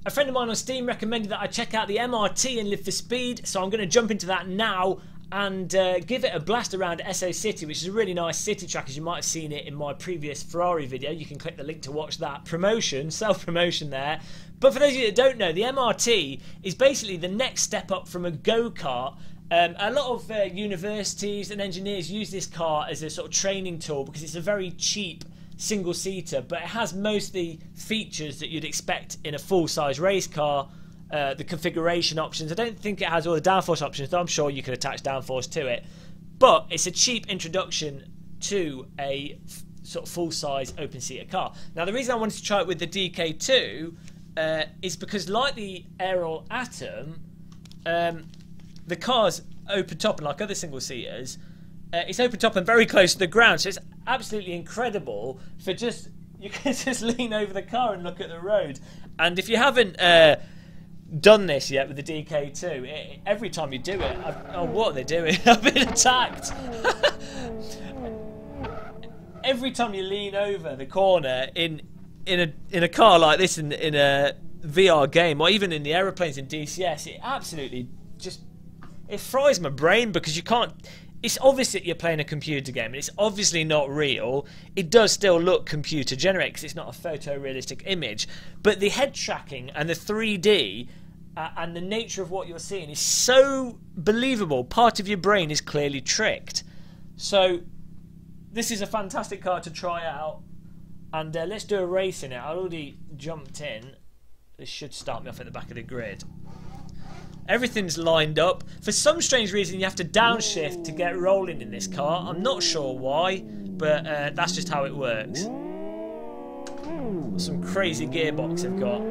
A friend of mine on Steam recommended that I check out the MRT and Live for Speed, so I'm going to jump into that now and give it a blast around Esso City, which is a really nice city track, as you might have seen it in my previous Ferrari video. You can click the link to watch that promotion, self-promotion there. But for those of you that don't know, the MRT is basically the next step up from a go-kart. A lot of universities and engineers use this car as a sort of training tool because it's a very cheap single-seater, but it has most of the features that you'd expect in a full-size race car. The configuration options, I don't think it has all the downforce options, though I'm sure you could attach downforce to it, but it's a cheap introduction to a sort of full-size open-seater car. Now the reason I wanted to try it with the DK2 is because, like the Aero Atom, the car's open top, and like other single-seaters, it's open top and very close to the ground, so it's absolutely incredible for just, you can just lean over the car and look at the road. And if you haven't done this yet with the DK2, every time you do it, oh, what are they doing? I've been attacked. Every time you lean over the corner in a car like this, in a VR game, or even in the aeroplanes in DCS, it absolutely just, it fries my brain, because you can't. It's obvious that you're playing a computer game, and it's obviously not real. It does still look computer generated because it's not a photorealistic image, but the head tracking and the 3D and the nature of what you're seeing is so believable. Part of your brain is clearly tricked. So this is a fantastic car to try out, and let's do a race in it. I already jumped in. This should start me off at the back of the grid. Everything's lined up. For some strange reason, you have to downshift to get rolling in this car. I'm not sure why, but that's just how it works. Some crazy gearbox they've got.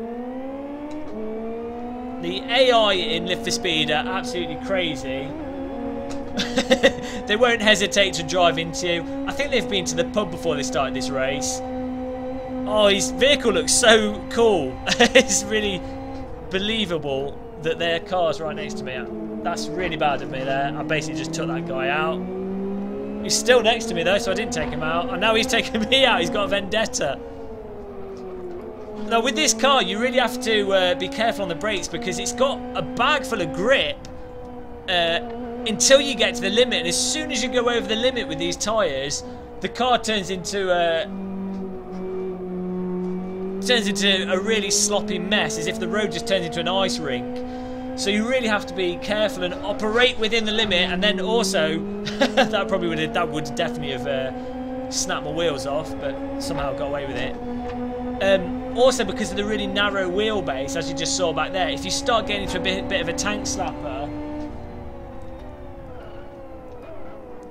The AI in Live for Speed are absolutely crazy. They won't hesitate to drive into you. I think they've been to the pub before they started this race. Oh, his vehicle looks so cool. It's really believable that their car's right next to me. That's really bad of me there. I basically just took that guy out. He's still next to me though, so I didn't take him out. And now he's taking me out. He's got a vendetta. Now with this car, you really have to be careful on the brakes, because it's got a bag full of grip until you get to the limit. And as soon as you go over the limit with these tyres, the car turns into a really sloppy mess, as if the road just turns into an ice rink. So you really have to be careful and operate within the limit. And then also that would definitely have snapped my wheels off, but somehow got away with it. Also, because of the really narrow wheelbase, as you just saw back there, if you start getting into a bit of a tank slapper,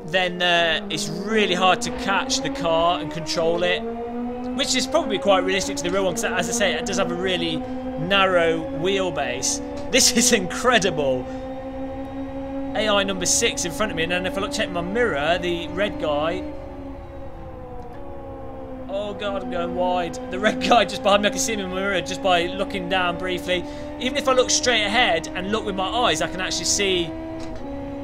then it's really hard to catch the car and control it. Which is probably quite realistic to the real one, because as I say, it does have a really narrow wheelbase. This is incredible. AI number 6 in front of me, and then if I check my mirror, the red guy... Oh god, I'm going wide. The red guy just behind me, I can see him in my mirror just by looking down briefly. Even if I look straight ahead and look with my eyes, I can actually see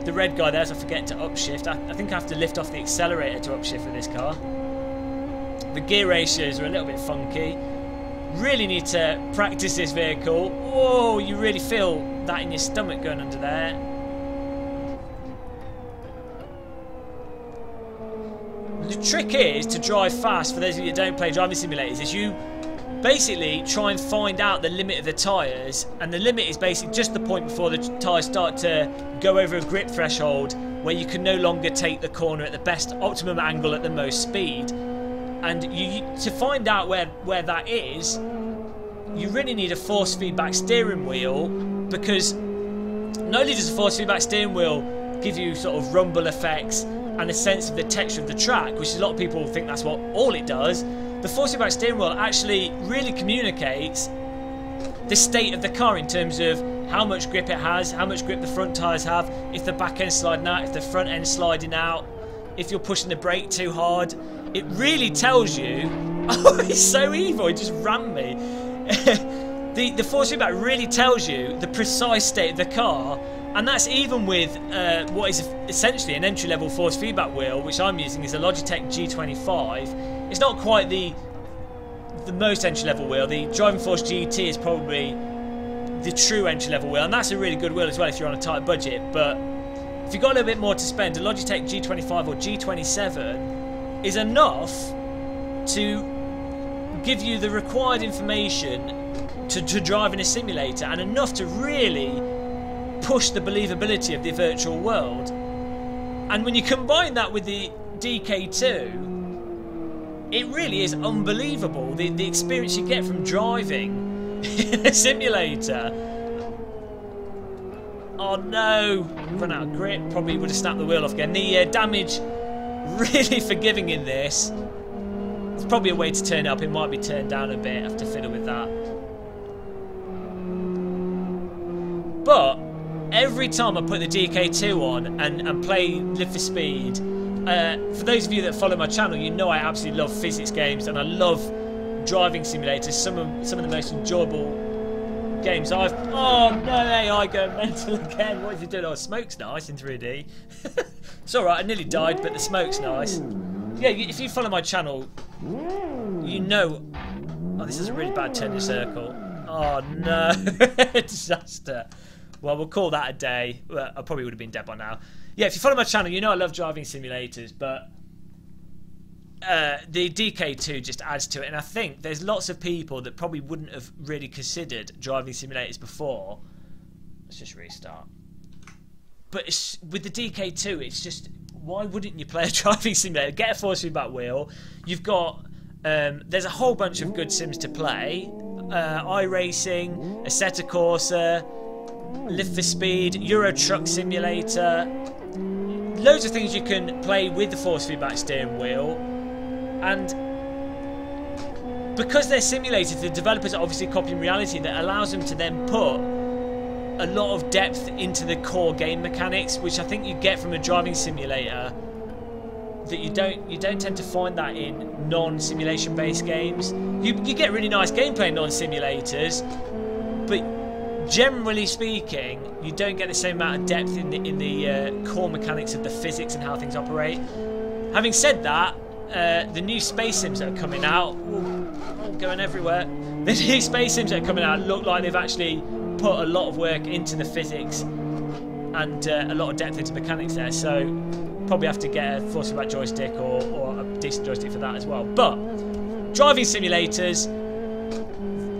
the red guy there, so I forget to upshift. I think I have to lift off the accelerator to upshift with this car. The gear ratios are a little bit funky. Really need to practice this vehicle. Whoa, you really feel that in your stomach going under there. The trick is to drive fast. For those of you that don't play driving simulators, is you basically try and find out the limit of the tyres, and the limit is basically just the point before the tyres start to go over a grip threshold where you can no longer take the corner at the best optimum angle at the most speed. And to find out where that is, you really need a force feedback steering wheel, because not only does a force feedback steering wheel give you sort of rumble effects and a sense of the texture of the track, which a lot of people think that's what all it does, the force feedback steering wheel actually really communicates the state of the car in terms of how much grip it has, how much grip the front tyres have, if the back end's sliding out, if the front end's sliding out, if you're pushing the brake too hard. It really tells you... Oh, he's so evil, he just rammed me. The force feedback really tells you the precise state of the car, and that's even with what is essentially an entry-level force feedback wheel, which I'm using is a Logitech G25. It's not quite the the most entry-level wheel. The Driving Force GT is probably the true entry-level wheel, and that's a really good wheel as well if you're on a tight budget. But if you've got a little bit more to spend, a Logitech G25 or G27 is enough to give you the required information to drive in a simulator, and enough to really push the believability of the virtual world. And when you combine that with the DK2, it really is unbelievable, the experience you get from driving in a simulator. Oh no, run out of grip, probably would have snapped the wheel off again. The damage really forgiving in this. There's probably a way to turn it up, it might be turned down a bit, I have to fiddle with that. But every time I put the DK2 on and play Live for Speed, for those of you that follow my channel, you know I absolutely love physics games and I love driving simulators. Some of the most enjoyable games I've... Oh no, AI going mental again. What is he doing? Oh, smoke's nice in 3D. It's alright, I nearly died, but the smoke's nice. Yeah, if you follow my channel, you know... Oh, this is a really bad turn in a circle. Oh no, disaster. Well, we'll call that a day. Well, I probably would have been dead by now. Yeah, if you follow my channel, you know I love driving simulators, but the DK2 just adds to it. And I think there's lots of people that probably wouldn't have really considered driving simulators before. Let's just restart. But with the DK2, it's just, why wouldn't you play a driving simulator? Get a force feedback wheel. You've got, there's a whole bunch of good sims to play. iRacing, Assetto Corsa, Live for Speed, Euro Truck Simulator, loads of things you can play with the force feedback steering wheel. And because they're simulators, the developers are obviously copying reality that allows them to then put a lot of depth into the core game mechanics, which I think you get from a driving simulator that you don't tend to find that in non-simulation based games. You get really nice gameplay in non-simulators, but generally speaking, you don't get the same amount of depth in the core mechanics of the physics and how things operate. Having said that, the new space sims that are coming out, going everywhere. The new space sims that are coming out look like they've actually put a lot of work into the physics and a lot of depth into mechanics there. So probably have to get a force feedback joystick or a decent joystick for that as well. But driving simulators,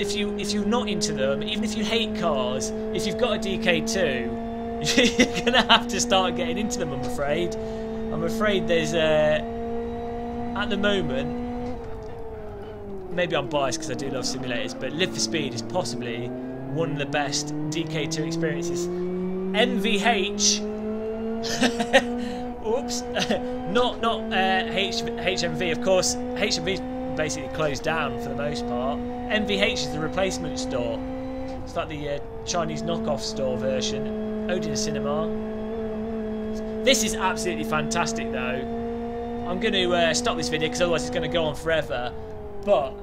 if you're not into them, even if you hate cars, if you've got a DK2, you're gonna have to start getting into them. I'm afraid there's at the moment, maybe I'm biased because I do love simulators, but Live for Speed is possibly one of the best DK2 experiences. MVH, oops, not HMV. Of course, HMV's basically closed down for the most part. MVH is the replacement store. It's like the Chinese knockoff store version. Odeon Cinema. This is absolutely fantastic though. I'm going to stop this video because otherwise it's going to go on forever. But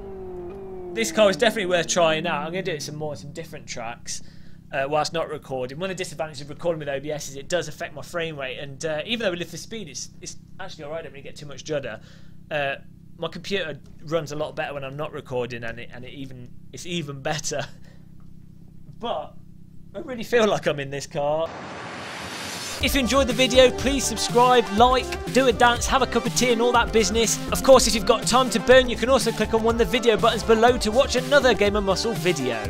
this car is definitely worth trying out. I'm going to do it some different tracks whilst not recording. One of the disadvantages of recording with OBS is it does affect my frame rate. And even though we Live for Speed, it's actually alright. I don't really get too much judder. My computer runs a lot better when I'm not recording, and it's even better. But I really feel like I'm in this car. If you enjoyed the video, please subscribe, like, do a dance, have a cup of tea and all that business. Of course, if you've got time to burn, you can also click on one of the video buttons below to watch another GamerMuscle video.